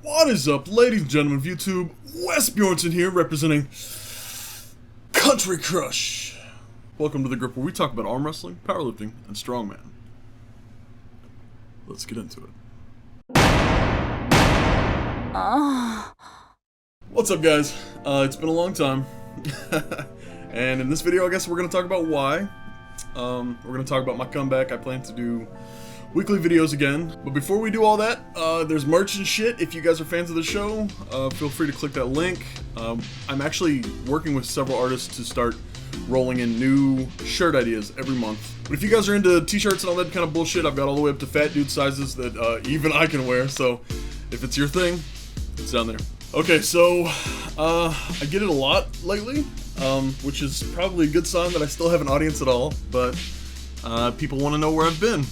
What is up, ladies and gentlemen of YouTube? Wes Björnsson here, representing Country Crush. Welcome to the group where we talk about arm wrestling, powerlifting, and strongman. Let's get into it. What's up, guys? It's been a long time. And in this video, I guess we're going to talk about why. We're going to talk about my comeback. I plan to do weekly videos again. But before we do all that, there's merch and shit. If you guys are fans of the show, feel free to click that link. I'm actually working with several artists to start rolling in new shirt ideas every month. But if you guys are into t-shirts and all that kind of bullshit, I've got all the way up to fat dude sizes that even I can wear. So if it's your thing, it's down there. Okay, so I get it a lot lately, which is probably a good sign that I still have an audience at all. But people want to know where I've been.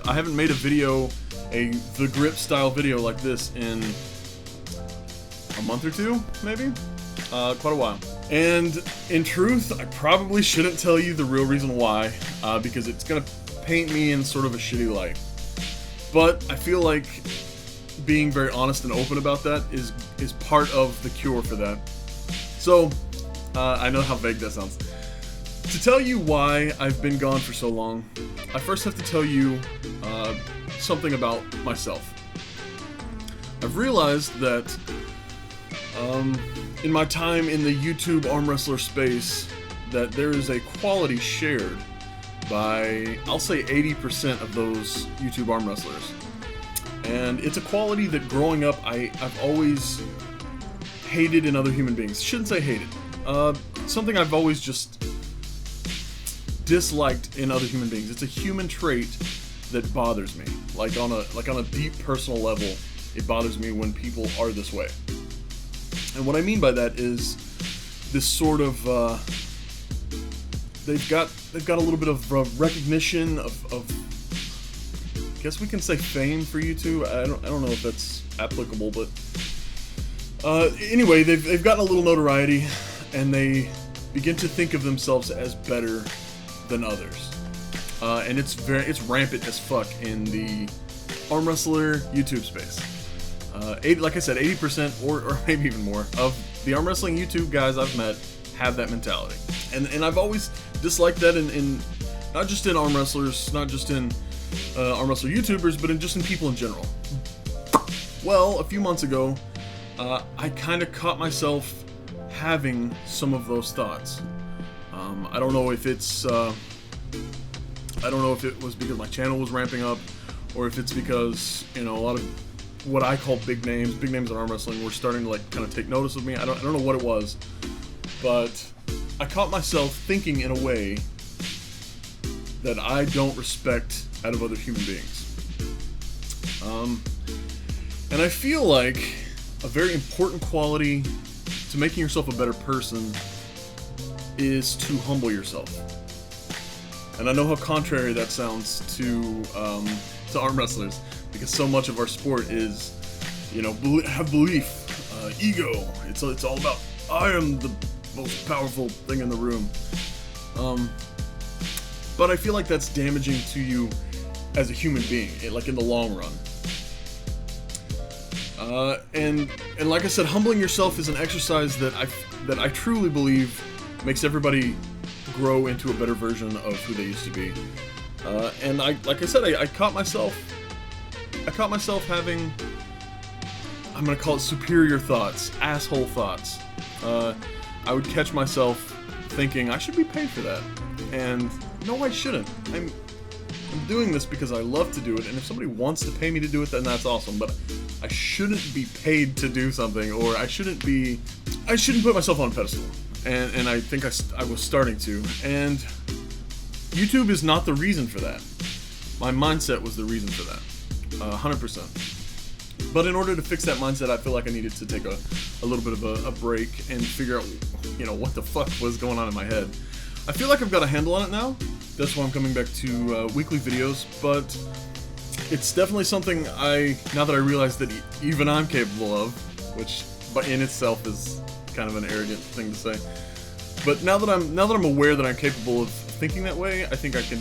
I haven't made a video, the grip style video like this in a month or two, maybe? Quite a while. And in truth, I probably shouldn't tell you the real reason why, because it's gonna paint me in sort of a shitty light. But I feel like being very honest and open about that is part of the cure for that. So, I know how vague that sounds. To tell you why I've been gone for so long, I first have to tell you something about myself. I've realized that in my time in the YouTube arm wrestler space, that there is a quality shared by, I'll say, 80% of those YouTube arm wrestlers. And it's a quality that growing up I've always hated in other human beings. Shouldn't say hated. Something I've always just disliked in other human beings. It's a human trait that bothers me. Like on a deep personal level, it bothers me when people are this way. And what I mean by that is this sort of they've got a little bit of recognition of I guess we can say fame for YouTube. I don't know if that's applicable, but anyway, they've gotten a little notoriety, and they begin to think of themselves as better than others, and it's rampant as fuck in the arm wrestler YouTube space. Like I said, 80% or maybe even more of the arm wrestling YouTube guys I've met have that mentality, and I've always disliked that in not just in arm wrestlers, not just in arm wrestler YouTubers, but just in people in general. Well, a few months ago, I kind of caught myself having some of those thoughts. I don't know if it's I don't know if it was because my channel was ramping up, or if it's because, you know, a lot of what I call big names in arm wrestling were starting to like kind of take notice of me. I don't know what it was, but I caught myself thinking in a way that I don't respect out of other human beings. And I feel like a very important quality to making yourself a better person is to humble yourself. And I know how contrary that sounds to arm wrestlers, because so much of our sport is, you know, have belief, ego. It's all about, I am the most powerful thing in the room. But I feel like that's damaging to you as a human being, like in the long run. And like I said, humbling yourself is an exercise that I truly believe makes everybody grow into a better version of who they used to be. And like I said, I caught myself having, I'm gonna call it superior thoughts, asshole thoughts. I would catch myself thinking I should be paid for that, and no, I shouldn't. I'm doing this because I love to do it, and if somebody wants to pay me to do it, then that's awesome. But I shouldn't be paid to do something, or I shouldn't put myself on a pedestal. And I think I was starting to. And YouTube is not the reason for that. My mindset was the reason for that, 100%. But in order to fix that mindset, I feel like I needed to take a little bit of a break and figure out, you know, what the fuck was going on in my head. I feel like I've got a handle on it now. That's why I'm coming back to weekly videos, but it's definitely something now that I realize that even I'm capable of, which in itself is kind of an arrogant thing to say. But now that I'm aware that I'm capable of thinking that way, I think I can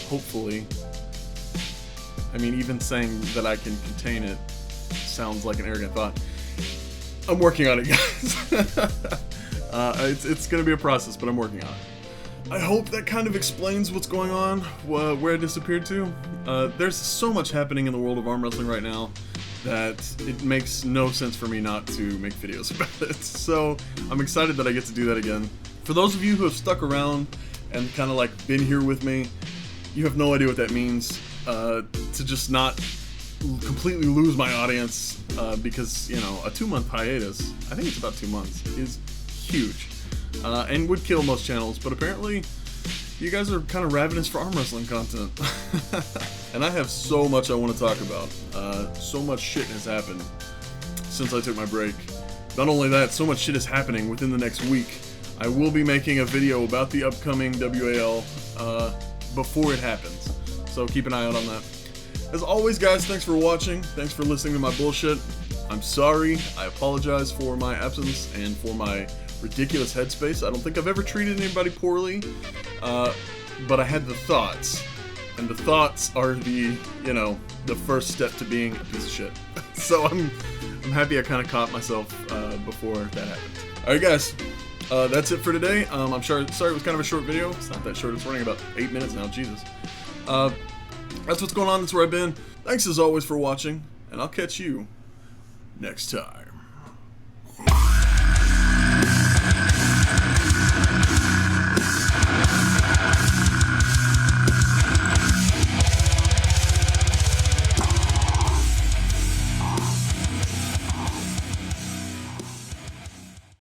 hopefully, I mean, even saying that I can contain it sounds like an arrogant thought. I'm working on it, guys. It's gonna be a process, but I'm working on it. I hope that kind of explains what's going on, where I disappeared to. There's so much happening in the world of arm wrestling right now that it makes no sense for me not to make videos about it. So I'm excited that I get to do that again. For those of you who have stuck around and kind of like been here with me, you have no idea what that means, to just not completely lose my audience, because, you know, a 2-month hiatus, I think it's about 2 months, is huge, and would kill most channels, but apparently you guys are kind of ravenous for arm wrestling content. And I have so much I want to talk about. So much shit has happened since I took my break. Not only that, so much shit is happening within the next week. I will be making a video about the upcoming WAL before it happens, so keep an eye out on that. As always, guys, thanks for watching. Thanks for listening to my bullshit. I'm sorry. I apologize for my absence and for my ridiculous headspace. I don't think I've ever treated anybody poorly, but I had the thoughts. And the thoughts are the, you know, the first step to being a piece of shit. So I'm happy I kind of caught myself before that happened. Alright, guys. That's it for today. I'm sorry it was kind of a short video. It's not that short. It's running about 8 minutes now. Jesus. That's what's going on. That's where I've been. Thanks as always for watching, and I'll catch you next time.